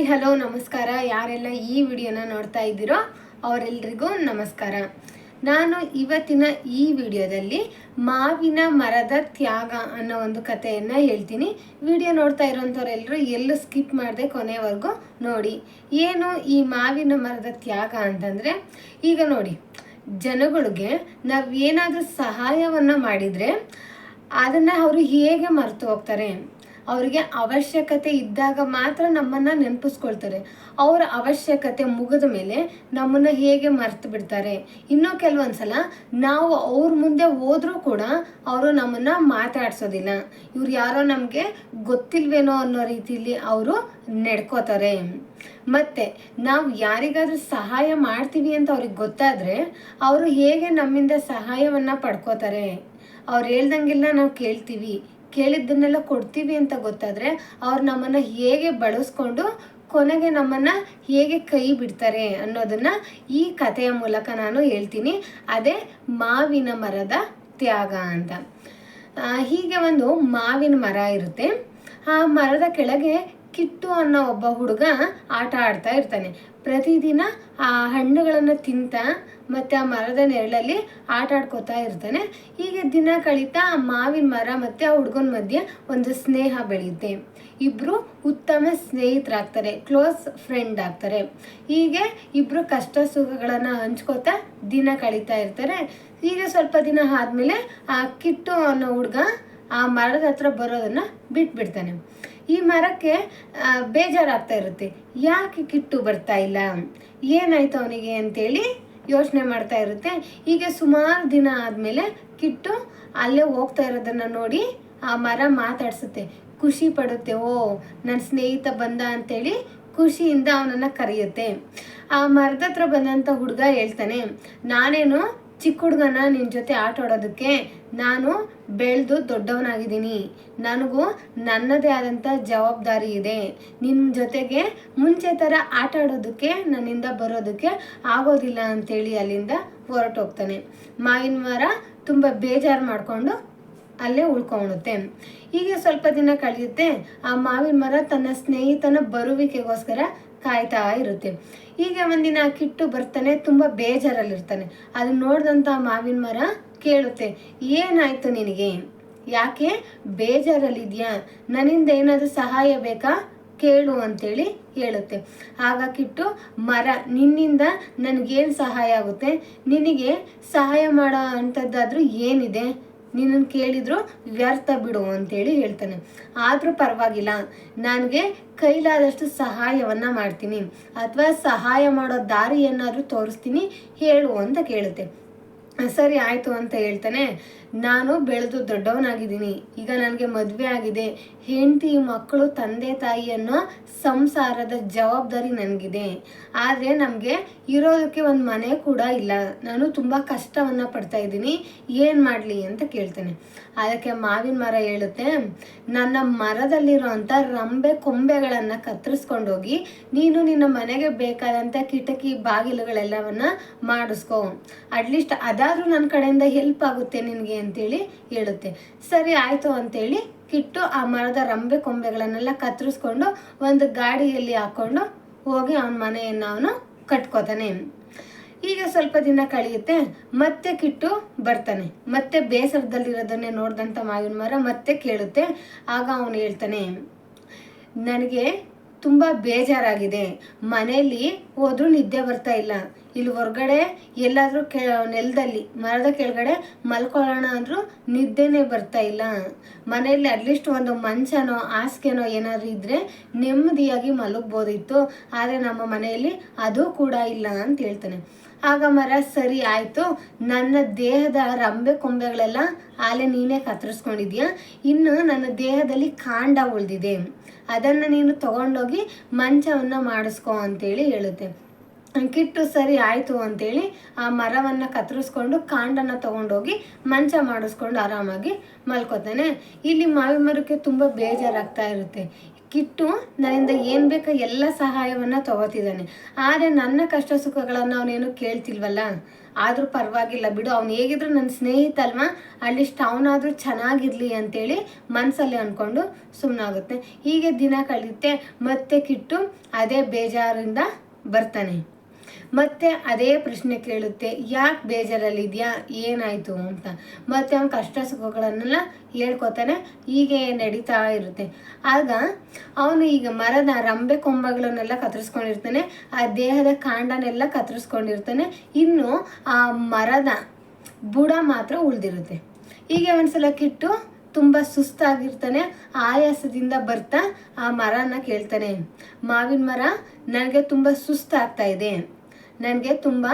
Hello ನಮಸ್ಕಾರ. ಯಾರೆಲ್ಲ ಈ ವಿಡಿಯೋನ ನೋಡ್ತಾ ಇದ್ದೀರೋ ಅವರೆಲ್ಲರಿಗೂ ನಮಸ್ಕಾರ. ನಾನು ಇವತ್ತಿನ ಈ ವಿಡಿಯೋದಲ್ಲಿ ಮಾವಿನ ಮರದ ತ್ಯಾಗ ಅನ್ನೋ ಒಂದು ಕಥೆಯನ್ನು ಹೇಳ್ತೀನಿ. ವಿಡಿಯೋ ನೋಡ್ತಾ ಇರೋಂಥವ್ರೆಲ್ಲರೂ ಎಲ್ಲೂ ಸ್ಕಿಪ್ ಮಾಡದೆ ಕೊನೆವರೆಗೂ ನೋಡಿ. ಏನು ಈ ಮಾವಿನ ಮರದ ತ್ಯಾಗ ಅಂತಂದರೆ, ಈಗ ನೋಡಿ, ಜನಗಳಿಗೆ ನಾವು ಏನಾದರೂ ಸಹಾಯವನ್ನು ಮಾಡಿದರೆ ಅದನ್ನು ಅವರು ಹೇಗೆ ಮರೆತು ಹೋಗ್ತಾರೆ. ಅವರಿಗೆ ಅವಶ್ಯಕತೆ ಇದ್ದಾಗ ಮಾತ್ರ ನಮ್ಮನ್ನು ನೆನಪಿಸ್ಕೊಳ್ತಾರೆ. ಅವರ ಅವಶ್ಯಕತೆ ಮುಗಿದ ಮೇಲೆ ನಮ್ಮನ್ನು ಹೇಗೆ ಮರೆತು ಬಿಡ್ತಾರೆ. ಇನ್ನೂ ಕೆಲವೊಂದು ಸಲ ನಾವು ಅವ್ರ ಮುಂದೆ ಹೋದರೂ ಕೂಡ ಅವರು ನಮ್ಮನ್ನು ಮಾತಾಡ್ಸೋದಿಲ್ಲ. ಇವ್ರು ಯಾರೋ ನಮಗೆ ಗೊತ್ತಿಲ್ವೇನೋ ಅನ್ನೋ ರೀತಿಯಲ್ಲಿ ಅವರು ನಡ್ಕೋತಾರೆ. ಮತ್ತು ನಾವು ಯಾರಿಗಾದ್ರೂ ಸಹಾಯ ಮಾಡ್ತೀವಿ ಅಂತ ಅವ್ರಿಗೆ ಗೊತ್ತಾದರೆ ಅವರು ಹೇಗೆ ನಮ್ಮಿಂದ ಸಹಾಯವನ್ನು ಪಡ್ಕೋತಾರೆ. ಅವ್ರು ಹೇಳ್ದಂಗೆಲ್ಲ ನಾವು ಕೇಳ್ತೀವಿ, ಕೇಳಿದ್ದನ್ನೆಲ್ಲ ಕೊಡ್ತೀವಿ ಅಂತ ಗೊತ್ತಾದರೆ ಅವ್ರು ನಮ್ಮನ್ನು ಹೇಗೆ ಬಳಸ್ಕೊಂಡು ಕೊನೆಗೆ ನಮ್ಮನ್ನು ಹೇಗೆ ಕೈ ಬಿಡ್ತಾರೆ ಅನ್ನೋದನ್ನು ಈ ಕಥೆಯ ಮೂಲಕ ನಾನು ಹೇಳ್ತೀನಿ. ಅದೇ ಮಾವಿನ ಮರದ ತ್ಯಾಗ ಅಂತ. ಹೀಗೆ ಒಂದು ಮಾವಿನ ಮರ ಇರುತ್ತೆ. ಆ ಮರದ ಕೆಳಗೆ ಕಿಟ್ಟು ಅನ್ನೋ ಒಬ್ಬ ಹುಡುಗ ಆಟ ಆಡ್ತಾ ಇರ್ತಾನೆ. ಪ್ರತಿದಿನ ಆ ಹಣ್ಣುಗಳನ್ನು ತಿಂತ ಮತ್ತು ಆ ಮರದ ನೆರಳಲ್ಲಿ ಆಟ ಆಡ್ಕೋತಾ ಇರ್ತಾನೆ. ಹೀಗೆ ದಿನ ಕಳೀತಾ ಆ ಮಾವಿನ ಮರ ಮತ್ತು ಆ ಹುಡುಗನ ಮಧ್ಯೆ ಒಂದು ಸ್ನೇಹ ಬೆಳೆಯುತ್ತೆ. ಇಬ್ಬರು ಉತ್ತಮ ಸ್ನೇಹಿತರಾಗ್ತಾರೆ, ಕ್ಲೋಸ್ ಫ್ರೆಂಡ್ ಆಗ್ತಾರೆ. ಹೀಗೆ ಇಬ್ಬರು ಕಷ್ಟ ಸುಖಗಳನ್ನು ಹಂಚ್ಕೋತಾ ದಿನ ಕಳೀತಾ ಇರ್ತಾರೆ. ಹೀಗೆ ಸ್ವಲ್ಪ ದಿನ ಆದಮೇಲೆ ಆ ಕಿಟ್ಟು ಅನ್ನೋ ಹುಡುಗ ಆ ಮರದ ಹತ್ರ ಬರೋದನ್ನು ಬಿಟ್ಬಿಡ್ತಾನೆ. ಈ ಮರಕ್ಕೆ ಬೇಜಾರಾಗ್ತಾ ಇರುತ್ತೆ. ಯಾಕೆ ಕಿಟ್ಟು ಬರ್ತಾ ಇಲ್ಲ, ಏನಾಯ್ತು ಅವನಿಗೆ ಅಂತೇಳಿ ಯೋಚನೆ ಮಾಡ್ತಾ ಇರುತ್ತೆ. ಹೀಗೆ ಸುಮಾರು ದಿನ ಆದಮೇಲೆ ಕಿಟ್ಟು ಅಲ್ಲೇ ಹೋಗ್ತಾ ಇರೋದನ್ನು ನೋಡಿ ಆ ಮರ ಮಾತಾಡ್ಸುತ್ತೆ, ಖುಷಿ ಪಡುತ್ತೆ. ಓ, ನನ್ನ ಸ್ನೇಹಿತ ಬಂದ ಅಂತೇಳಿ ಖುಷಿಯಿಂದ ಅವನನ್ನು ಕರೆಯುತ್ತೆ. ಆ ಮರದ ಹತ್ರ ಬಂದಂಥ ಹುಡುಗ ಹೇಳ್ತಾನೆ, ನಾನೇನು ಚಿಕ್ಕ ಹುಡುಗನ ನಿನ್ನ ಜೊತೆ ಆಟ ಆಡೋದಕ್ಕೆ, ನಾನು ಬೆಳೆದು ದೊಡ್ಡವನಾಗಿದ್ದೀನಿ. ನನಗೂ ನನ್ನದೇ ಆದಂಥ ಜವಾಬ್ದಾರಿ ಇದೆ. ನಿನ್ನ ಜೊತೆಗೆ ಮುಂಚೆ ಥರ ಆಟ ಆಡೋದಕ್ಕೆ ನನ್ನಿಂದ ಬರೋದಕ್ಕೆ ಆಗೋದಿಲ್ಲ ಅಂತೇಳಿ ಅಲ್ಲಿಂದ ಹೊರಟೋಗ್ತಾನೆ. ಮಾವಿನ ಮರ ತುಂಬ ಬೇಜಾರು ಮಾಡಿಕೊಂಡು ಅಲ್ಲೇ ಉಳ್ಕೊಂಡುತ್ತೆ. ಹೀಗೆ ಸ್ವಲ್ಪ ದಿನ ಕಳೆಯುತ್ತೆ. ಆ ಮಾವಿನ ಮರ ತನ್ನ ಸ್ನೇಹಿತನ ಬರುವಿಕೆಗೋಸ್ಕರ ಕಾಯ್ತಾ ಇರುತ್ತೆ. ಹೀಗೆ ಒಂದಿನ ಕಿಟ್ಟು ಬರ್ತಾನೆ, ತುಂಬ ಬೇಜಾರಲ್ಲಿರ್ತಾನೆ. ಅದನ್ನ ನೋಡಿದಂಥ ಮಾವಿನ ಮರ ಕೇಳುತ್ತೆ, ಏನಾಯ್ತು ನಿನಗೆ, ಯಾಕೆ ಬೇಜಾರಲ್ಲಿದ್ಯಾ, ನನ್ನಿಂದ ಏನಾದರೂ ಸಹಾಯ ಬೇಕಾ ಕೇಳು ಅಂತೇಳಿ ಹೇಳುತ್ತೆ. ಆಗ ಕಿಟ್ಟು, ಮರ, ನಿನ್ನಿಂದ ನನಗೇನು ಸಹಾಯ ಆಗುತ್ತೆ, ನಿನಗೆ ಸಹಾಯ ಮಾಡೋ ಅಂಥದ್ದಾದರೂ ಏನಿದೆ, ನಿನ್ನನ್ನು ಕೇಳಿದ್ರು ವ್ಯರ್ಥ ಬಿಡು ಅಂತೇಳಿ ಹೇಳ್ತಾನೆ. ಆದರೂ ಪರವಾಗಿಲ್ಲ, ನನಗೆ ಕೈಲಾದಷ್ಟು ಸಹಾಯವನ್ನು ಮಾಡ್ತೀನಿ, ಅಥವಾ ಸಹಾಯ ಮಾಡೋ ದಾರಿ ಏನಾದರೂ ತೋರಿಸ್ತೀನಿ, ಹೇಳು ಅಂತ ಕೇಳುತ್ತೆ. ಸರಿ ಆಯಿತು ಅಂತ ಹೇಳ್ತಾನೆ. ನಾನು ಬೆಳೆದು ದೊಡ್ಡವನಾಗಿದ್ದೀನಿ, ಈಗ ನನಗೆ ಮದುವೆ ಆಗಿದೆ, ಹೆಂಡತಿ ಮಕ್ಕಳು ತಂದೆ ತಾಯಿ ಅನ್ನೋ ಸಂಸಾರದ ಜವಾಬ್ದಾರಿ ನನಗಿದೆ. ಆದರೆ ನಮಗೆ ಇರೋದಕ್ಕೆ ಒಂದು ಮನೆ ಕೂಡ ಇಲ್ಲ. ನಾನು ತುಂಬ ಕಷ್ಟವನ್ನು ಪಡ್ತಾ ಇದ್ದೀನಿ, ಏನು ಮಾಡಲಿ ಅಂತ ಕೇಳ್ತೇನೆ. ಅದಕ್ಕೆ ಮಾವಿನ ಮರ ಹೇಳುತ್ತೆ, ನನ್ನ ಮರದಲ್ಲಿರೋಂಥ ರಂಬೆ ಕೊಂಬೆಗಳನ್ನು ಕತ್ತರಿಸ್ಕೊಂಡೋಗಿ ನೀನು ನಿನ್ನ ಮನೆಗೆ ಬೇಕಾದಂಥ ಕಿಟಕಿ ಬಾಗಿಲುಗಳೆಲ್ಲವನ್ನು ಮಾಡಿಸ್ಕೊ, ಅಟ್ಲೀಸ್ಟ್ ಅದಾದರೂ ನನ್ನ ಕಡೆಯಿಂದ ಹೆಲ್ಪ್ ಆಗುತ್ತೆ ನಿನಗೆ ಅಂತೇಳಿ ಹೇಳುತ್ತೆ. ಸರಿ ಆಯಿತು ಅಂತೇಳಿ ಕಿಟ್ಟು ಆ ಮರದ ರಂಬೆ ಕೊಂಬೆಗಳನ್ನೆಲ್ಲ ಕತ್ತರಿಸ್ಕೊಂಡು ಒಂದು ಗಾಡಿಯಲ್ಲಿ ಹಾಕ್ಕೊಂಡು ಹೋಗಿ ಅವನ ಮನೆಯನ್ನು ಅವನು ಕಟ್ಕೋತಾನೆ. ಈಗ ಸ್ವಲ್ಪ ದಿನ ಕಳೆಯುತ್ತೆ. ಮತ್ತೆ ಕಿಟ್ಟು ಬರ್ತಾನೆ. ಮತ್ತೆ ಬೇಸರದಲ್ಲಿರೋದನ್ನೇ ನೋಡಿದಂಥ ಮಾವಿನ ಮರ ಮತ್ತೆ ಕೇಳುತ್ತೆ. ಆಗ ಅವನು ಹೇಳ್ತಾನೆ, ನನಗೆ ತುಂಬ ಬೇಜಾರಾಗಿದೆ, ಮನೆಯಲ್ಲಿ ಹೋದ್ರೂ ನಿದ್ದೆ ಬರ್ತಾ ಇಲ್ಲ, ಇಲ್ಲಿ ಹೊರಗಡೆ ಎಲ್ಲಾದರೂ ನೆಲದಲ್ಲಿ ಮರದ ಕೆಳಗಡೆ ಮಲ್ಕೊಳ್ಳೋಣ ಅಂದರೂ ನಿದ್ದೆನೇ ಬರ್ತಾ ಇಲ್ಲ. ಮನೆಯಲ್ಲಿ ಅಟ್ಲೀಸ್ಟ್ ಒಂದು ಮಂಚನೋ ಹಾಸಿಗೆನೋ ಏನಾದರೂ ಇದ್ದರೆ ನೆಮ್ಮದಿಯಾಗಿ ಮಲಗ್ಬೋದಿತ್ತು, ಆದರೆ ನಮ್ಮ ಮನೆಯಲ್ಲಿ ಅದು ಕೂಡ ಇಲ್ಲ ಅಂತ ಹೇಳ್ತಾನೆ. ಆಗ ಮರ, ಸರಿ ಆಯಿತು, ನನ್ನ ದೇಹದ ರಂಬೆ ಕೊಂಬೆಗಳೆಲ್ಲ ಆಲೆ ನೀನೇ ಕತ್ತರಿಸ್ಕೊಂಡಿದ್ಯಾ, ಇನ್ನು ನನ್ನ ದೇಹದಲ್ಲಿ ಕಾಂಡ ಉಳಿದಿದೆ, ಅದನ್ನು ನೀನು ತಗೊಂಡೋಗಿ ಮಂಚವನ್ನು ಮಾಡಿಸ್ಕೊ ಅಂತೇಳಿ ಹೇಳುತ್ತೆ. ಕಿಟ್ಟು ಸರಿ ಆಯಿತು ಅಂತೇಳಿ ಆ ಮರವನ್ನು ಕತ್ತರಿಸ್ಕೊಂಡು ಕಾಂಡನ ತೊಗೊಂಡೋಗಿ ಮಂಚ ಮಾಡಿಸ್ಕೊಂಡು ಆರಾಮಾಗಿ ಮಲ್ಕೋತಾನೆ. ಇಲ್ಲಿ ಮಾವಿನ ಮರಕ್ಕೆ ತುಂಬ ಬೇಜಾರಾಗ್ತಾ ಇರುತ್ತೆ. ಕಿಟ್ಟು ನನ್ನಿಂದ ಏನು ಬೇಕೋ ಎಲ್ಲ ಸಹಾಯವನ್ನು ತಗೋತಿದ್ದಾನೆ. ಆದರೆ ನನ್ನ ಕಷ್ಟ ಸುಖಗಳನ್ನು ಅವನೇನು ಕೇಳ್ತಿಲ್ವಲ್ಲ. ಆದರೂ ಪರವಾಗಿಲ್ಲ ಬಿಡು, ಅವನು ಹೇಗಿದ್ರು ನನ್ನ ಸ್ನೇಹಿತ ಅಲ್ವಾ, ಅಲ್ಲಿಷ್ಟು ಅವನಾದರೂ ಚೆನ್ನಾಗಿರಲಿ ಅಂತೇಳಿ ಮನಸ್ಸಲ್ಲಿ ಅಂದ್ಕೊಂಡು ಸುಮ್ಮನಾಗುತ್ತೆ. ಹೀಗೆ ದಿನ ಕಳೆಯುತ್ತೆ. ಮತ್ತೆ ಕಿಟ್ಟು ಅದೇ ಬೇಜಾರಿಂದ ಬರ್ತಾನೆ. ಮತ್ತೆ ಅದೇ ಪ್ರಶ್ನೆ ಕೇಳುತ್ತೆ, ಯಾಕೆ ಬೇಜಾರಲ್ಲಿದೆಯಾ, ಏನಾಯಿತು ಅಂತ. ಮತ್ತೆ ಅವನ ಕಷ್ಟ ಸುಖಗಳನ್ನೆಲ್ಲ ಹೇಳ್ಕೊತಾನೆ. ಹೀಗೆ ನಡೀತಾ ಇರುತ್ತೆ. ಆಗ ಅವನು ಈಗ ಮರದ ರಂಬೆ ಕೊಂಬಗಳನ್ನೆಲ್ಲ ಕತ್ತರಿಸ್ಕೊಂಡಿರ್ತಾನೆ, ಆ ದೇಹದ ಕಾಂಡನೆಲ್ಲ ಕತ್ತರಿಸ್ಕೊಂಡಿರ್ತಾನೆ. ಇನ್ನು ಆ ಮರದ ಬುಡ ಮಾತ್ರ ಉಳಿದಿರುತ್ತೆ. ಹೀಗೆ ಒಂದ್ಸಲ ಕಿಟ್ಟು ತುಂಬ ಸುಸ್ತಾಗಿರ್ತಾನೆ. ಆಯಾಸದಿಂದ ಬರ್ತಾ ಆ ಮರನ ಕೇಳ್ತಾನೆ, ಮಾವಿನ ಮರ, ನನಗೆ ತುಂಬ ಸುಸ್ತಾಗ್ತಾ ಇದೆ, ನನಗೆ ತುಂಬ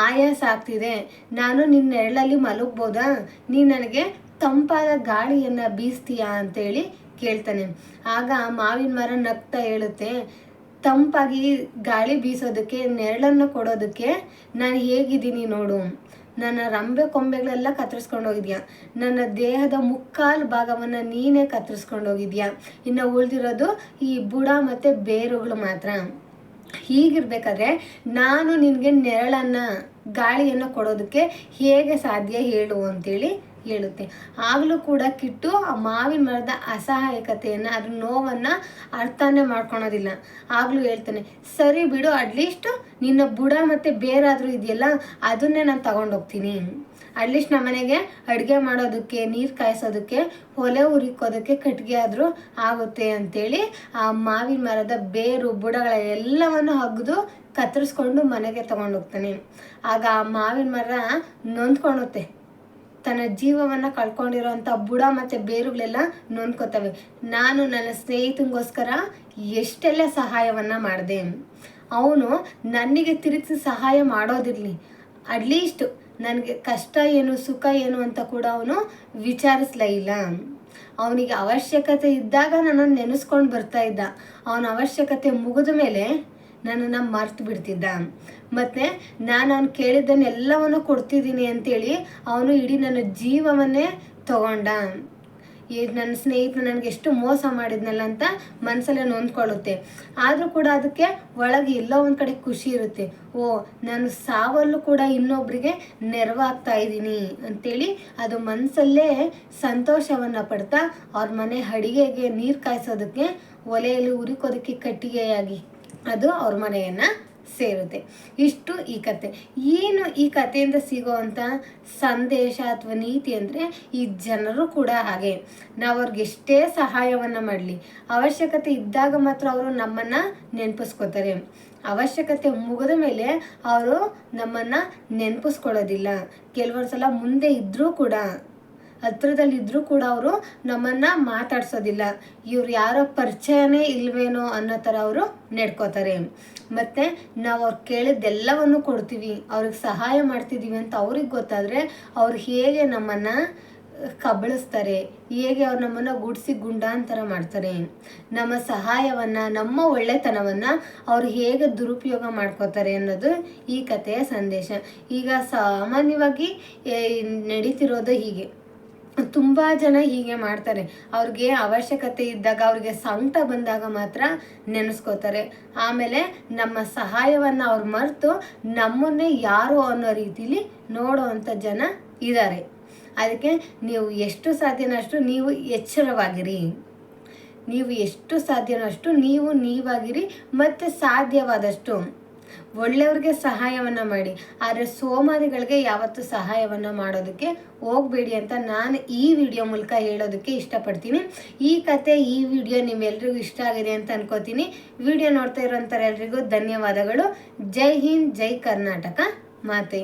ಆಯಾಸ ಆಗ್ತಿದೆ, ನಾನು ನಿನ್ನ ನೆರಳಲ್ಲಿ ಮಲಗ್ಬೋದಾ, ನೀನು ನನಗೆ ತಂಪಾದ ಗಾಳಿಯನ್ನು ಬೀಸ್ತೀಯಾ ಅಂತೇಳಿ ಕೇಳ್ತಾನೆ. ಆಗ ಮಾವಿನ ಮರ ನಗ್ತಾ ಹೇಳುತ್ತೆ, ತಂಪಾಗಿ ಗಾಳಿ ಬೀಸೋದಕ್ಕೆ, ನೆರಳನ್ನು ಕೊಡೋದಕ್ಕೆ ನಾನು ಹೇಗಿದ್ದೀನಿ ನೋಡು. ನನ್ನ ರಂಬೆ ಕೊಂಬೆಗಳೆಲ್ಲ ಕತ್ತರಿಸ್ಕೊಂಡು ಹೋಗಿದ್ಯಾ, ನನ್ನ ದೇಹದ ಮುಕ್ಕಾಲು ಭಾಗವನ್ನು ನೀನೇ ಕತ್ತರಿಸ್ಕೊಂಡು ಹೋಗಿದ್ಯಾ, ಇನ್ನು ಉಳಿದಿರೋದು ಈ ಬುಡ ಮತ್ತು ಬೇರುಗಳು ಮಾತ್ರ. ಹೀಗಿರ್ಬೇಕಾದ್ರೆ ನಾನು ನಿನಗೆ ನೆರಳನ್ನು, ಗಾಳಿಯನ್ನು ಕೊಡೋದಕ್ಕೆ ಹೇಗೆ ಸಾಧ್ಯ ಹೇಳು ಅಂತೇಳಿ ಹೇಳುತ್ತೆ. ಆಗಲೂ ಕೂಡ ಕಿಟ್ಟು ಆ ಮಾವಿನ ಮರದ ಅಸಹಾಯಕತೆಯನ್ನು, ಅದ್ರ ನೋವನ್ನು ಅರ್ಥನೇ ಮಾಡ್ಕೊಳೋದಿಲ್ಲ. ಆಗಲೂ ಹೇಳ್ತಾನೆ, ಸರಿ ಬಿಡು, ಅಟ್ಲೀಸ್ಟ್ ನಿನ್ನ ಬುಡ ಮತ್ತು ಬೇರಾದರೂ ಇದೆಯಲ್ಲ ಅದನ್ನೇ ನಾನು ತಗೊಂಡೋಗ್ತೀನಿ. ಅಟ್ಲೀಸ್ಟ್ ನಮ್ಮ ಮನೆಗೆ ಅಡುಗೆ ಮಾಡೋದಕ್ಕೆ, ನೀರು ಕಾಯಿಸೋದಕ್ಕೆ, ಒಲೆ ಉರಿಕೋದಕ್ಕೆ ಕಟ್ಟಿಗೆ ಆದರೂ ಆಗುತ್ತೆ ಅಂತೇಳಿ ಆ ಮಾವಿನ ಮರದ ಬೇರು ಬುಡಗಳ ಎಲ್ಲವನ್ನು ಅಗ್ದು ಕತ್ತರಿಸ್ಕೊಂಡು ಮನೆಗೆ ತಗೊಂಡೋಗ್ತಾನೆ. ಆಗ ಆ ಮಾವಿನ ಮರ ನೊಂದ್ಕೊಳುತ್ತೆ. ತನ್ನ ಜೀವವನ್ನು ಕಳ್ಕೊಂಡಿರೋಂಥ ಬುಡ ಮತ್ತು ಬೇರುಗಳೆಲ್ಲ ನೊಂದ್ಕೋತವೆ. ನಾನು ನನ್ನ ಸ್ನೇಹಿತನಿಗೋಸ್ಕರ ಎಷ್ಟೆಲ್ಲ ಸಹಾಯವನ್ನು ಮಾಡಿದೆ, ಅವನು ನನಗೆ ತಿರುಗಿಸಿ ಸಹಾಯ ಮಾಡೋದಿರಲಿ, ಅಟ್ಲೀಸ್ಟ್ ನನಗೆ ಕಷ್ಟ ಏನು ಸುಖ ಏನು ಅಂತ ಕೂಡ ಅವನು ವಿಚಾರಿಸ್ಲೇ ಇಲ್ಲ. ಅವನಿಗೆ ಅವಶ್ಯಕತೆ ಇದ್ದಾಗ ನನ್ನನ್ನು ನೆನೆಸ್ಕೊಂಡು ಬರ್ತಾ ಇದ್ದ, ಅವನ ಅವಶ್ಯಕತೆ ಮುಗಿದ ಮೇಲೆ ನನ್ನನ್ನು ಮರ್ತು ಬಿಡ್ತಿದ್ದ. ಮತ್ತು ನಾನು ಅವ್ನು ಕೇಳಿದ್ದನ್ನೆಲ್ಲವನ್ನು ಕೊಡ್ತಿದ್ದೀನಿ ಅಂತೇಳಿ ಅವನು ಇಡೀ ನನ್ನ ಜೀವವನ್ನೇ ತಗೊಂಡ. ನನ್ನ ಸ್ನೇಹಿತರು ನನಗೆ ಎಷ್ಟು ಮೋಸ ಮಾಡಿದ್ನಲ್ಲ ಅಂತ ಮನಸ್ಸಲ್ಲೇ ನೊಂದ್ಕೊಳ್ಳುತ್ತೆ. ಆದರೂ ಕೂಡ ಅದಕ್ಕೆ ಒಳಗೆ ಎಲ್ಲೋ ಒಂದು ಕಡೆ ಖುಷಿ ಇರುತ್ತೆ. ಓ, ನಾನು ಸಾವಲ್ಲೂ ಕೂಡ ಇನ್ನೊಬ್ಬರಿಗೆ ನೆರವಾಗ್ತಾ ಇದ್ದೀನಿ ಅಂತೇಳಿ ಅದು ಮನಸ್ಸಲ್ಲೇ ಸಂತೋಷವನ್ನು ಪಡ್ತಾ ಅವ್ರ ಮನೆ ಅಡಿಗೆಗೆ ನೀರು ಕಾಯಿಸೋದಕ್ಕೆ, ಒಲೆಯಲ್ಲಿ ಉರಿಕೋದಕ್ಕೆ ಕಟ್ಟಿಗೆಯಾಗಿ ಅದು ಅವ್ರ ಮನೆಯನ್ನು ಸೇರುತ್ತೆ. ಇಷ್ಟು ಈ ಕತೆ. ಏನು ಈ ಕಥೆಯಿಂದ ಸಿಗೋವಂಥ ಸಂದೇಶ ಅಥವಾ ನೀತಿ ಅಂದರೆ, ಈ ಜನರು ಕೂಡ ಹಾಗೆ, ನಾವು ಅವ್ರಿಗೆ ಎಷ್ಟೇ ಸಹಾಯವನ್ನು ಮಾಡಲಿ, ಅವಶ್ಯಕತೆ ಇದ್ದಾಗ ಮಾತ್ರ ಅವರು ನಮ್ಮನ್ನು ನೆನಪಿಸ್ಕೋತಾರೆ. ಅವಶ್ಯಕತೆ ಮುಗಿದ ಮೇಲೆ ಅವರು ನಮ್ಮನ್ನು ನೆನಪಿಸ್ಕೊಳ್ಳೋದಿಲ್ಲ. ಕೆಲವೊಂದು ಸಲ ಮುಂದೆ ಇದ್ದರೂ ಕೂಡ, ಹತ್ರದಲ್ಲಿದ್ದರೂ ಕೂಡ ಅವರು ನಮ್ಮನ್ನು ಮಾತಾಡ್ಸೋದಿಲ್ಲ. ಇವ್ರು ಯಾರೋ ಪರಿಚಯನೇ ಇಲ್ವೇನೋ ಅನ್ನೋ ಥರ ಅವರು ನಡ್ಕೋತಾರೆ. ಮತ್ತು ನಾವು ಅವ್ರು ಕೇಳಿದ್ದೆಲ್ಲವನ್ನು ಕೊಡ್ತೀವಿ, ಅವ್ರಿಗೆ ಸಹಾಯ ಮಾಡ್ತಿದ್ದೀವಿ ಅಂತ ಅವ್ರಿಗೆ ಗೊತ್ತಾದರೆ ಅವ್ರು ಹೇಗೆ ನಮ್ಮನ್ನು ಕಬಳಿಸ್ತಾರೆ, ಹೇಗೆ ಅವ್ರು ನಮ್ಮನ್ನು ಗುಡಿಸಿ ಗುಂಡಾಂತರ ಮಾಡ್ತಾರೆ, ನಮ್ಮ ಸಹಾಯವನ್ನು, ನಮ್ಮ ಒಳ್ಳೆತನವನ್ನು ಅವ್ರು ಹೇಗೆ ದುರುಪಯೋಗ ಮಾಡ್ಕೋತಾರೆ ಅನ್ನೋದು ಈ ಕಥೆಯ ಸಂದೇಶ. ಈಗ ಸಾಮಾನ್ಯವಾಗಿ ನಡೀತಿರೋದು ಹೀಗೆ. ತುಂಬ ಜನ ಹೀಗೆ ಮಾಡ್ತಾರೆ. ಅವ್ರಿಗೆ ಅವಶ್ಯಕತೆ ಇದ್ದಾಗ, ಅವ್ರಿಗೆ ಸಂಕಟ ಬಂದಾಗ ಮಾತ್ರ ನೆನೆಸ್ಕೋತಾರೆ. ಆಮೇಲೆ ನಮ್ಮ ಸಹಾಯವನ್ನು ಅವ್ರು ಮರೆತು ನಮ್ಮನ್ನೇ ಯಾರು ಅನ್ನೋ ರೀತಿಲಿ ನೋಡೋ ಅಂಥ ಜನ ಇದ್ದಾರೆ. ಅದಕ್ಕೆ ನೀವು ಎಷ್ಟು ಸಾಧ್ಯನೋ ಅಷ್ಟು ನೀವು ಎಚ್ಚರವಾಗಿರಿ. ನೀವು ಎಷ್ಟು ಸಾಧ್ಯನೋ ಅಷ್ಟು ನೀವು ನೀವಾಗಿರಿ. ಮತ್ತು ಸಾಧ್ಯವಾದಷ್ಟು ಒಳ್ಳೆಯವ್ರಿಗೆ ಸಹಾಯವನ್ನು ಮಾಡಿ. ಆದರೆ ಸೋಮಾರಿಗಳಿಗೆ ಯಾವತ್ತೂ ಸಹಾಯವನ್ನು ಮಾಡೋದಕ್ಕೆ ಹೋಗಬೇಡಿ ಅಂತ ನಾನು ಈ ವಿಡಿಯೋ ಮೂಲಕ ಹೇಳೋದಕ್ಕೆ ಇಷ್ಟಪಡ್ತೀನಿ. ಈ ಕತೆ, ಈ ವಿಡಿಯೋ ನಿಮ್ಮೆಲ್ರಿಗೂ ಇಷ್ಟ ಆಗಿದೆ ಅಂತ ಅನ್ಕೋತೀನಿ. ವಿಡಿಯೋ ನೋಡ್ತಾ ಇರೋಂಥವ್ರೆಲ್ರಿಗೂ ಧನ್ಯವಾದಗಳು. ಜೈ ಹಿಂದ್, ಜೈ ಕರ್ನಾಟಕ ಮಾತೆ.